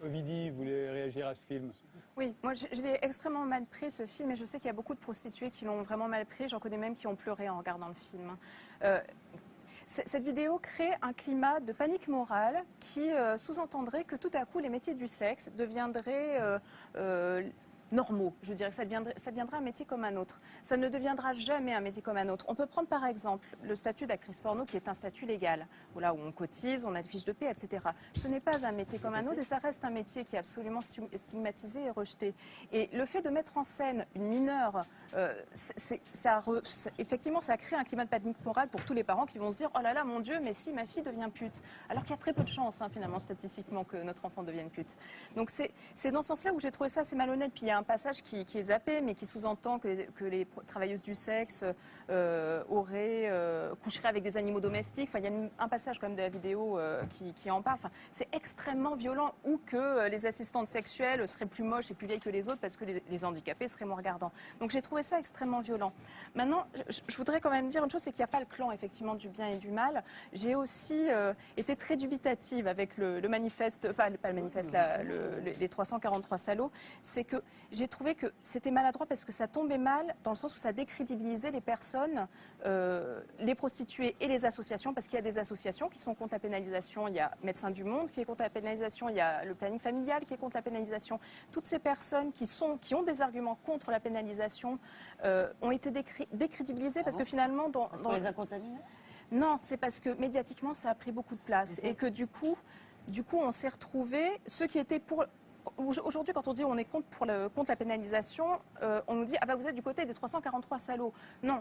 Ovidie, vous voulez réagir à ce film? Oui, moi je l'ai extrêmement mal pris ce film et je sais qu'il y a beaucoup de prostituées qui l'ont vraiment mal pris. J'en connais même qui ont pleuré en regardant le film. Cette vidéo crée un climat de panique morale qui sous-entendrait que tout à coup les métiers du sexe deviendraient normaux. Je dirais que ça deviendra un métier comme un autre. Ça ne deviendra jamais un métier comme un autre. On peut prendre par exemple le statut d'actrice porno qui est un statut légal, où on cotise, on a des fiches de paie, etc. Ce n'est pas un métier comme un autre et ça reste un métier qui est absolument stigmatisé et rejeté. Et le fait de mettre en scène une mineure, effectivement, ça crée un climat de panique morale pour tous les parents qui vont se dire « Oh là là, mon Dieu, mais si ma fille devient pute ». Alors qu'il y a très peu de chances, finalement, statistiquement, que notre enfant devienne pute. Donc c'est dans ce sens-là où j'ai trouvé ça assez malhonnête. Puis il y a un passage qui est zappé, mais qui sous-entend que les travailleuses du sexe coucheraient avec des animaux domestiques. Enfin, il y a un passage quand même de la vidéo qui en parle. Enfin, c'est extrêmement violent. Ou que les assistantes sexuelles seraient plus moches et plus vieilles que les autres parce que les handicapés seraient moins regardants. Donc j'ai trouvé ça extrêmement violent. Maintenant, je voudrais quand même dire une chose, c'est qu'il n'y a pas le clan effectivement du bien et du mal. J'ai aussi été très dubitative avec le manifeste, enfin pas le manifeste, les 343 salauds. C'est que j'ai trouvé que c'était maladroit parce que ça tombait mal dans le sens où ça décrédibilisait les personnes, les prostituées et les associations, parce qu'il y a des associations qui sont contre la pénalisation. Il y a Médecins du Monde qui est contre la pénalisation, il y a le planning familial qui est contre la pénalisation. Toutes ces personnes qui ont des arguments contre la pénalisation ont été décrédibilisées parce que finalement... On les a contaminés ? Non, c'est parce que médiatiquement ça a pris beaucoup de place et que du coup on s'est retrouvés, ceux qui étaient pour... Aujourd'hui, quand on dit on est contre la pénalisation, on nous dit ah bah vous êtes du côté des 343 salauds. Non,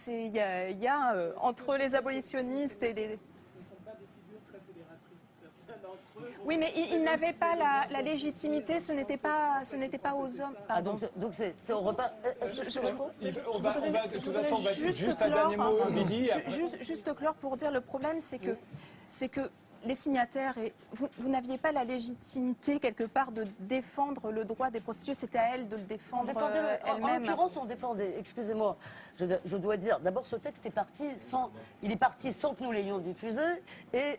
il y a entre les abolitionnistes et les... Oui, mais ils n'avaient pas la légitimité, ce n'était pas aux hommes. Pardon. Ah, donc on repart. On va juste un dernier mot, Ovidie. Juste clore pour dire le problème, c'est que les signataires, vous n'aviez pas la légitimité quelque part de défendre le droit des prostituées, c'était à elles de le défendre elles-mêmes. En l'occurrence, on défendait, excusez-moi, je dois dire, d'abord ce texte est parti sans que nous l'ayons diffusé, et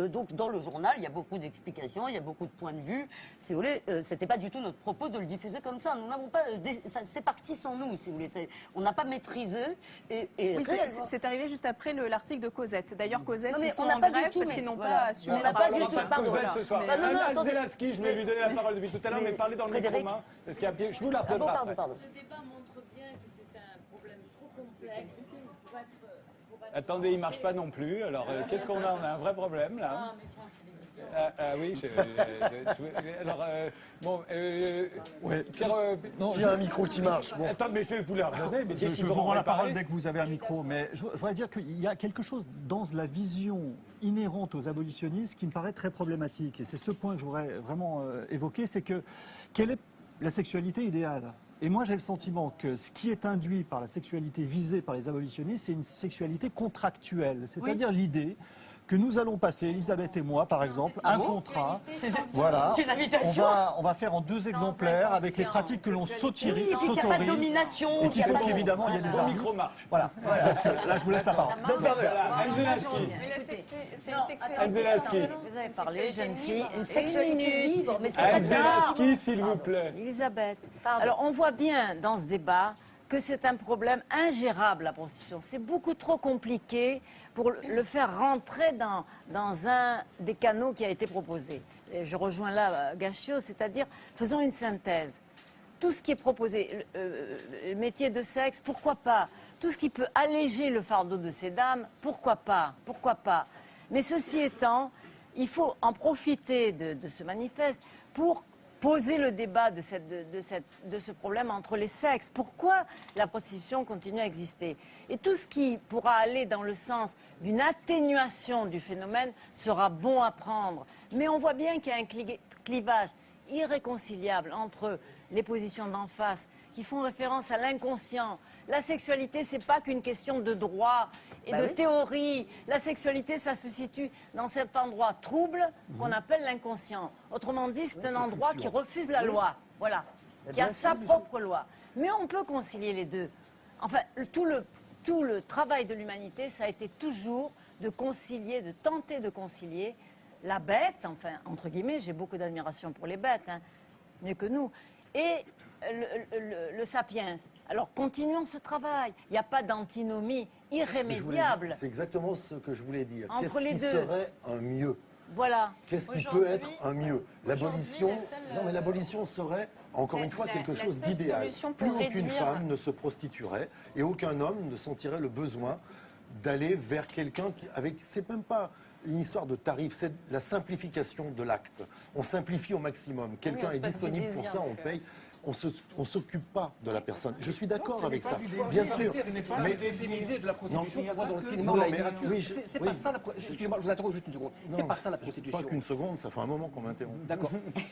donc dans le journal, il y a beaucoup d'explications, il y a beaucoup de points de vue. Si vous voulez, c'était pas du tout notre propos de le diffuser comme ça. Nous n'avons pas, c'est parti sans nous, si vous voulez. On n'a pas maîtrisé. Oui, c'est arrivé juste après l'article de Cosette. D'ailleurs, Cosette, ils sont en grève parce qu'ils n'ont pas. On n'a pas du tout. Pardon. Ce soir. Anne Zelaski, je vais lui donner la parole depuis tout à l'heure, mais parlez dans le micro main. Parce qu'il y a un pied. Je vous la redonnerai après. Ce débat montre bien que c'est un problème trop complexe pour être... Attendez, il ne marche pas non plus. Alors, qu'est-ce qu'on a? On a un vrai problème, là. Ah, mais France, oui, alors, bon, Pierre... non, il y a un micro qui marche. Bon. Attends, mais je vais vous la redonner. Mais je vous rends la parole dès que vous avez un micro. Mais je voudrais dire qu'il y a quelque chose dans la vision inhérente aux abolitionnistes qui me paraît très problématique. Et c'est ce point que je voudrais vraiment évoquer, c'est que quelle est la sexualité idéale? Et moi, j'ai le sentiment que ce qui est induit par la sexualité visée par les abolitionnistes, c'est une sexualité contractuelle. C'est-à-dire l'idée que nous allons passer, Elisabeth et moi, par exemple, un contrat. Voilà. On va faire en 2 exemplaires avec les pratiques que l'on s'autorise. Il n'y a pas de domination. Et qu'il faut qu'évidemment il y ait des armes. micro marche. Voilà. Donc, là, je vous laisse la parole. Anne Zelaski. Vous avez parlé, jeune fille, une sexualité libre, mais c'est pas ça. Anne Zelaski, s'il vous plaît. Elisabeth. Alors, on voit bien dans ce débat que c'est un problème ingérable, la prostitution. C'est beaucoup trop compliqué pour le faire rentrer dans un des canaux qui a été proposé. Et je rejoins là Gaccio, c'est-à-dire, faisons une synthèse. Tout ce qui est proposé, le métier de sexe, pourquoi pas? Tout ce qui peut alléger le fardeau de ces dames, pourquoi pas? Pourquoi pas? Mais ceci étant, il faut en profiter de ce manifeste pour poser le débat de ce problème entre les sexes. Pourquoi la prostitution continue à exister? Et tout ce qui pourra aller dans le sens d'une atténuation du phénomène sera bon à prendre. Mais on voit bien qu'il y a un clivage irréconciliable entre les positions d'en face qui font référence à l'inconscient. La sexualité, c'est pas qu'une question de droit et de théorie. La sexualité, ça se situe dans cet endroit trouble qu'on appelle l'inconscient. Autrement dit, c'est un endroit qui refuse la loi. Voilà. Qui a sa propre loi. Mais on peut concilier les deux. Enfin, tout le travail de l'humanité, ça a été toujours de concilier, de tenter de concilier la bête, enfin, entre guillemets, j'ai beaucoup d'admiration pour les bêtes, hein, mieux que nous, et le sapiens. Alors, continuons ce travail. Il n'y a pas d'antinomie irrémédiable. C'est exactement ce que je voulais dire. Entre Qu'est-ce les qui deux. serait un mieux? Voilà. Qu'est-ce qui peut être un mieux? L'abolition, non mais l'abolition serait, encore une fois, quelque chose seule d'idéal. solution Plus pour aucune réduire- femme ne se prostituerait et aucun homme ne sentirait le besoin d'aller vers quelqu'un qui, avec, c'est même pas une histoire de tarif, c'est la simplification de l'acte. On simplifie au maximum. Quelqu'un on se est passe du disponible pour désir, ça, on donc, paye. On s'occupe pas de la personne. Je suis d'accord avec ça. du désir. Bien sûr. Ce n'est pas Mais le définiser de la prostitution Non. qu'on voit dans le Non, cinéma ou la mais- littérature. oui, C'est oui. pas ça la prostitution. Excusez-moi, je vous interromps juste une seconde. C'est Non, pas ça la prostitution. Pas qu'une seconde, ça fait un moment qu'on m'interrompt. D'accord.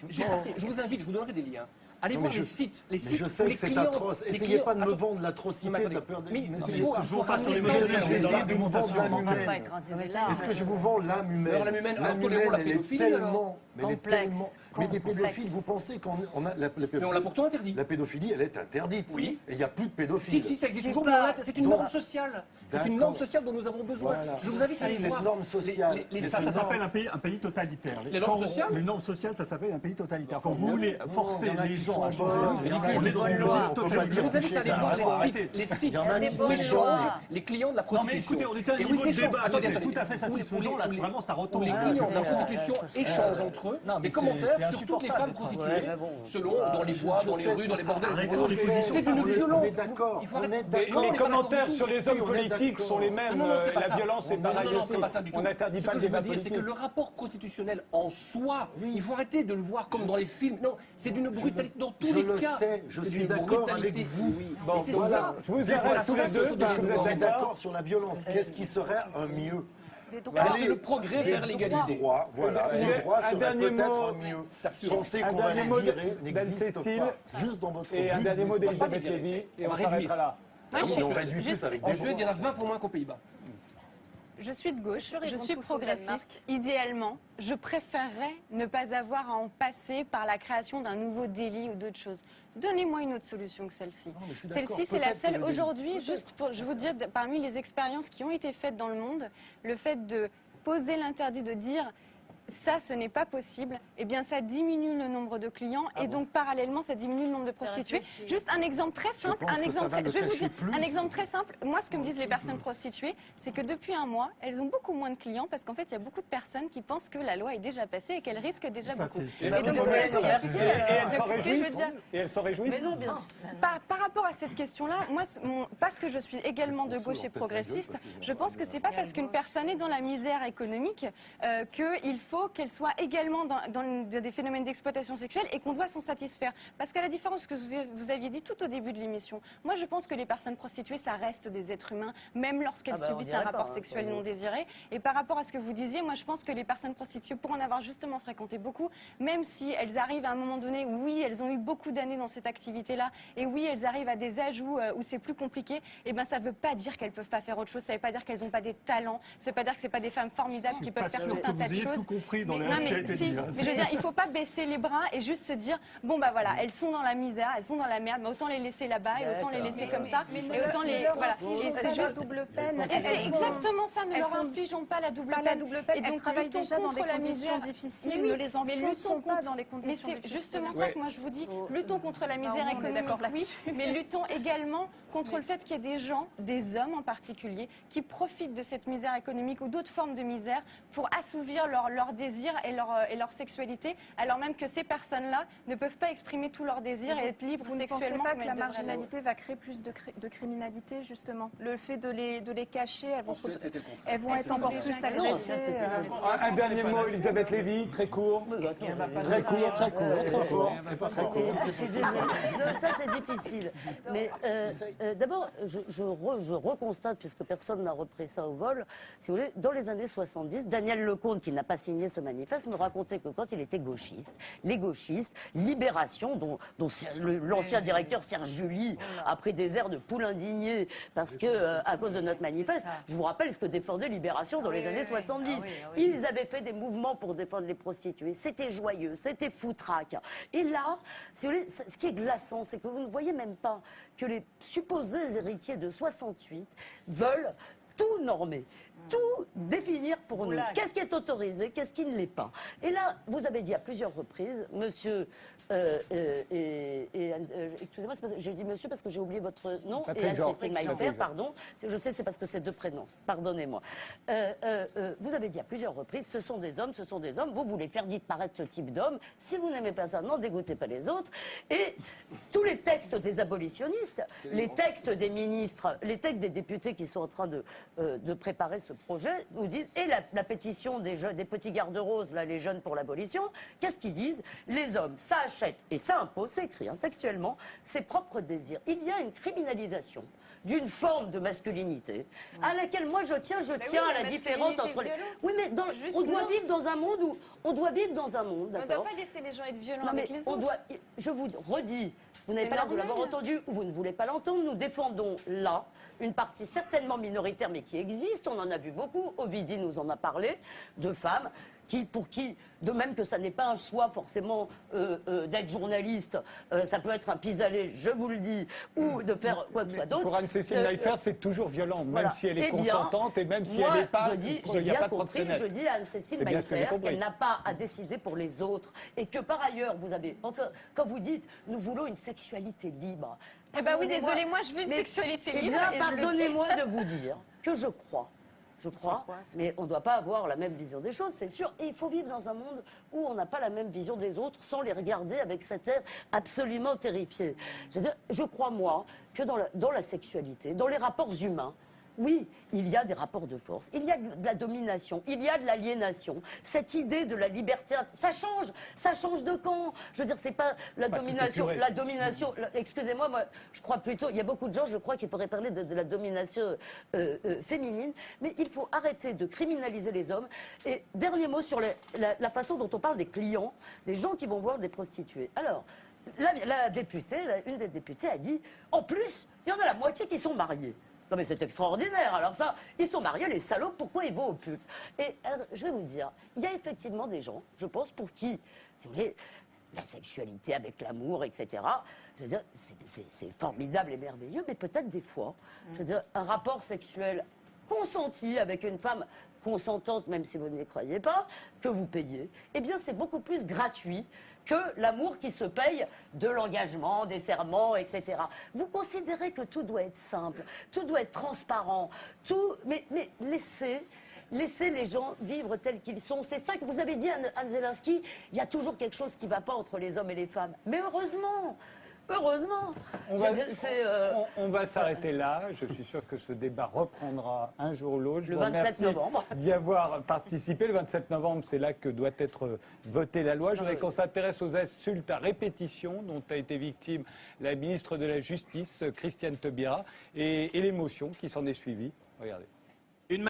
Je vous invite, je vous donnerai des liens. Allez Non, voir mais les je- sites. Mais je où sais les que c'est clients- atroce. les Essayez clients- pas de me Attends. vendre de Non, l'atrocité, mais de la peur des... mais mais il essayez faut ce jour pas sur les ramener mesures ça de aux essayer gens. de vous vendre l'âme On va pas humaine. écraser les larmes. Est-ce que je vous vends l'âme humaine? Alors, l'âme humaine, alors, tolérons la elle est pédophilie, tellement... alors. Mais elle est Complexe. tellement... Mais des Complexe. pédophiles, vous pensez qu'on a... Mais on l'a pourtant interdit. La pédophilie, elle est interdite. Oui. Et il n'y a plus de Si, pédophiles. si, ça existe Tu toujours, mais parles. c'est une Donc- norme sociale. C'est une D'accord. norme sociale dont nous avons besoin. Voilà. Je vous invite à aller Cette voir. norme sociale. les- Ça c'est s'appelle un pays totalitaire. Les normes Quand on- sociales Les normes sociales, ça s'appelle un pays totalitaire. Quand vous voulez Non, forcer il y en a les qui gens sont à changer, bonnes, il y en a on qui est dans sont une bonnes. logique On peut pas Je totalitaire. vous invite à aller voir Arrêtez. les sites Il y en a des qui bonnes sont lois. bonnes. les clients de la Non mais prostitution. écoutez, on était à un Et niveau de oui, c'est débat chaud. qui était Attendez, tout à fait satisfaisant. Là, vraiment, ça Où retombe. les clients de la prostitution échangent entre eux Non, mais des c'est commentaires sur toutes les insupportable femmes d'être- prostituées, Ouais, mais bon. selon dans les bois, dans les rues, dans les bordels. Arrêtons les positions. C'est une On est violence. d'accord. Il faut On arrêter. est Les, d'accord. Non, on les est pas commentaires d'accord sur du les tout. hommes Si, on est politiques d'accord. sont les mêmes. Non, non, c'est pas La ça. violence est Non, pareille non, non, aussi. c'est pas ça du tout. On n'interdit Ce pas que le je veux débat dire, c'est que politique. le rapport constitutionnel en soi, il faut arrêter de le voir comme dans les films. Non, c'est d'une brutalité dans tous Je les le cas. sais, je C'est suis d'une d'accord brutalité. avec vous. Oui. Bon, Mais c'est voilà. ça. Je vous Des arrête fois, tous les deux parce que vous on est êtes d'accord. d'accord sur la violence. Qu'est-ce qui serait un mieux? Des Bah, droits. c'est le progrès vers l'égalité. Les droits, voilà. Un Les droits un seraient dernier peut-être mot. un mieux. C'est absurde. Penser Un qu'on va dernier les mot virer n'existe d'Anne-Cécile. pas. Juste dans votre Et un but, dernier mot n'existe pas. d'Elisabeth Lévy. Et On on va s'arrêtera réduire. là. Moi, je Et on suis- réduit plus avec En des Suède, il y en a 20 fois moins qu'aux Pays-Bas. Je suis de gauche, C'est sûr, ils je vont suis tous au progressiste. Danemark. Idéalement, je préférerais ne pas avoir à en passer par la création d'un nouveau délit ou d'autres choses. Donnez-moi une autre solution que celle-ci. Non, mais je suis d'accord. Celle-ci, c'est la Peut-être que le seule délit. aujourd'hui, juste pour, je vous dire, parmi les expériences qui ont été faites dans le monde, le fait de poser l'interdit, de dire ça, ce n'est pas possible, eh bien, ça diminue le nombre de clients et donc, parallèlement, ça diminue le nombre de prostituées. réfléchir. Juste un exemple très simple, pense que ça va je vais le vous cacher dire, plus. un exemple très simple. Moi, ce que me disent les personnes prostituées, c'est que depuis un mois, elles ont beaucoup moins de clients parce qu'en fait, il y a beaucoup de personnes qui pensent que la loi est déjà passée et qu'elles risquent déjà Ça, beaucoup. c'est- Et Et donc, elles s'en donc, réjouissent. je veux dire, Et elles s'en réjouissent. Mais non, bien sûr. par rapport à cette question-là, moi, parce que je suis également de gauche et progressiste, je pense que c'est pas parce qu'une personne est dans la misère économique qu'il faut qu'elle soit également dans des phénomènes d'exploitation sexuelle et qu'on doit s'en satisfaire. Parce qu'à la différence que vous aviez dit tout au début de l'émission, moi, je pense que les personnes prostituées, ça reste des êtres humains, même lorsqu'elles Ah bah, on subissent dirait un rapport pas, hein, sexuel pour non vous. désiré. Et par rapport à ce que vous disiez, moi, je pense que les personnes prostituées, pour en avoir justement fréquenté beaucoup, même si elles arrivent à un moment donné, oui, elles ont eu beaucoup d'années dans cette activité-là, et oui, elles arrivent à des âges où c'est plus compliqué, et ben ça ne veut pas dire qu'elles peuvent pas faire autre chose, ça ne veut pas dire qu'elles n'ont pas des talents, ça ne veut pas dire que ce pas des femmes formidables Je qui suis peuvent pas faire sûr tout que un vous tas de ayez choses. tout compris dans Mais- ce non, qui a mais été si, dit. hein. mais je veux dire, il ne faut pas baisser les bras et juste se dire, bon bah voilà, elles sont dans la misère, elles sont dans la merde, mais autant les laisser là-bas et autant les laisser comme ça, et autant les... Voilà. Et c'est juste... double peine. Et c'est exactement ça, ne elles leur font infligeons pas la double Pas peine. la double peine. Et Elles donc, travaillent luttons déjà dans des contre la conditions misère. difficiles. Mais oui, Ne les mais enfonçons luttons pas contre- dans les Mais conditions c'est difficiles. justement ça Ouais. que moi je vous dis. Luttons contre la misère au moins, on est économique, d'accord oui, là-dessus. mais luttons également contre le fait qu'il y ait des gens, des hommes en particulier, qui profitent de cette misère économique ou d'autres formes de misère pour assouvir leurs désirs et leur sexualité, alors même que ces personnes-là ne peuvent pas exprimer tous leurs désirs et être libres Vous ne pensez sexuellement pas comme que elles la devraient l'être. marginalité va créer plus de criminalité, justement? Le fait de les cacher, elles vont, En Suède, c'était le contraire. elles vont être encore plus agressées. Un dernier mot, Elisabeth Lévy, très court. Très court, très court, trop fort. Et pas très court. Je suis désolée. Non, ça, c'est difficile. Mais d'abord, je reconstate, puisque personne n'a repris ça au vol, si vous voulez, dans les années 70, Daniel Lecomte, qui n'a pas signé ce manifeste, me racontait que quand il était gauchiste, les gauchistes, Libération, dont l'ancien directeur Serge July a pris des airs de poule indignée parce que, à cause de notre manifeste, je vous rappelle ce que défendait Libération dans les années 70. Ils avaient fait des mouvements pour défendre les prostituées. C'était joyeux, c'était foutraque. Et là, si vous voulez, ce qui est glaçant, c'est que vous ne voyez même pas que les supposés héritiers de 68 veulent tout normer. tout définir pour nous. Qu'est-ce qui est autorisé, qu'est-ce qui ne l'est pas. Et là, vous avez dit à plusieurs reprises, monsieur, excusez-moi, j'ai dit monsieur parce que j'ai oublié votre nom, et Anne-Cécile Maillefer, pardon. Je sais, c'est parce que c'est deux prénoms, pardonnez-moi. Vous avez dit à plusieurs reprises, ce sont des hommes, vous voulez faire disparaître ce type d'homme. Si vous n'aimez pas ça, n'en dégoûtez pas les autres. Et tous les textes des abolitionnistes, les textes des ministres, les textes des députés qui sont en train de préparer ce projet, nous disent, et la pétition des petits garde-roses, là, les jeunes pour l'abolition, qu'est-ce qu'ils disent? Les hommes, ça achète et ça impose, c'est écrit textuellement, ses propres désirs. Il y a une criminalisation d'une forme de masculinité à laquelle moi je tiens à la différence entre les... Oui, mais on doit vivre dans un monde où... On doit vivre dans un monde, d'accord? On ne doit pas laisser les gens être violents avec les autres. Je vous redis, vous n'avez pas l'air de l'avoir entendu ou vous ne voulez pas l'entendre, nous défendons là une partie certainement minoritaire mais qui existe, on en a vu beaucoup, Ovidie nous en a parlé, de femmes pour qui, de même que ça n'est pas un choix forcément d'être journaliste, ça peut être un pis-aller, je vous le dis, ou de faire quoi que ce soit d'autre. Pour Anne-Cécile Maillefer, c'est toujours violent, même si elle est consentante et même si elle n'est pas... J'ai bien compris, je dis à Anne-Cécile Maillefer qu'elle n'a pas à décider pour les autres et que par ailleurs, vous avez, quand vous dites, nous voulons une sexualité libre. Eh ben oui, désolé, moi je veux une sexualité libre. Eh bien, pardonnez-moi de vous dire que je crois, mais on ne doit pas avoir la même vision des choses, c'est sûr. Et il faut vivre dans un monde où on n'a pas la même vision des autres sans les regarder avec cet air absolument terrifié. Je crois, moi, que dans la sexualité, dans les rapports humains, oui, il y a des rapports de force, il y a de la domination, il y a de l'aliénation. Cette idée de la liberté, ça change de camp. Je veux dire, c'est pas la domination. Excusez-moi, moi, je crois plutôt, il y a beaucoup de gens, je crois, qui pourraient parler de la domination féminine, mais il faut arrêter de criminaliser les hommes. Et dernier mot sur la façon dont on parle des clients, des gens qui vont voir des prostituées. Alors, la députée, une des députées a dit, en plus, il y en a la moitié qui sont mariés. Non mais c'est extraordinaire. Alors ça, ils sont mariés, les salauds, pourquoi ils vont au putes? Et alors, je vais vous dire, il y a effectivement des gens, je pense, pour qui, si vous voulez, la sexualité avec l'amour, etc., je veux dire, c'est formidable et merveilleux, mais peut-être des fois, je veux dire, un rapport sexuel consenti avec une femme consentante, même si vous ne les croyez pas, que vous payez, eh bien c'est beaucoup plus gratuit que l'amour qui se paye de l'engagement, des serments, etc. Vous considérez que tout doit être simple, tout doit être transparent, mais laissez les gens vivre tels qu'ils sont. C'est ça que vous avez dit, Anne Zelensky, il y a toujours quelque chose qui ne va pas entre les hommes et les femmes. Mais heureusement. On va s'arrêter là. Je suis sûr que ce débat reprendra un jour ou l'autre. Le 27 novembre. D'y avoir participé. Le 27 novembre, c'est là que doit être votée la loi. Je voudrais qu'on s'intéresse aux insultes à répétition dont a été victime la ministre de la Justice, Christiane Taubira, et l'émotion qui s'en est suivie. Regardez.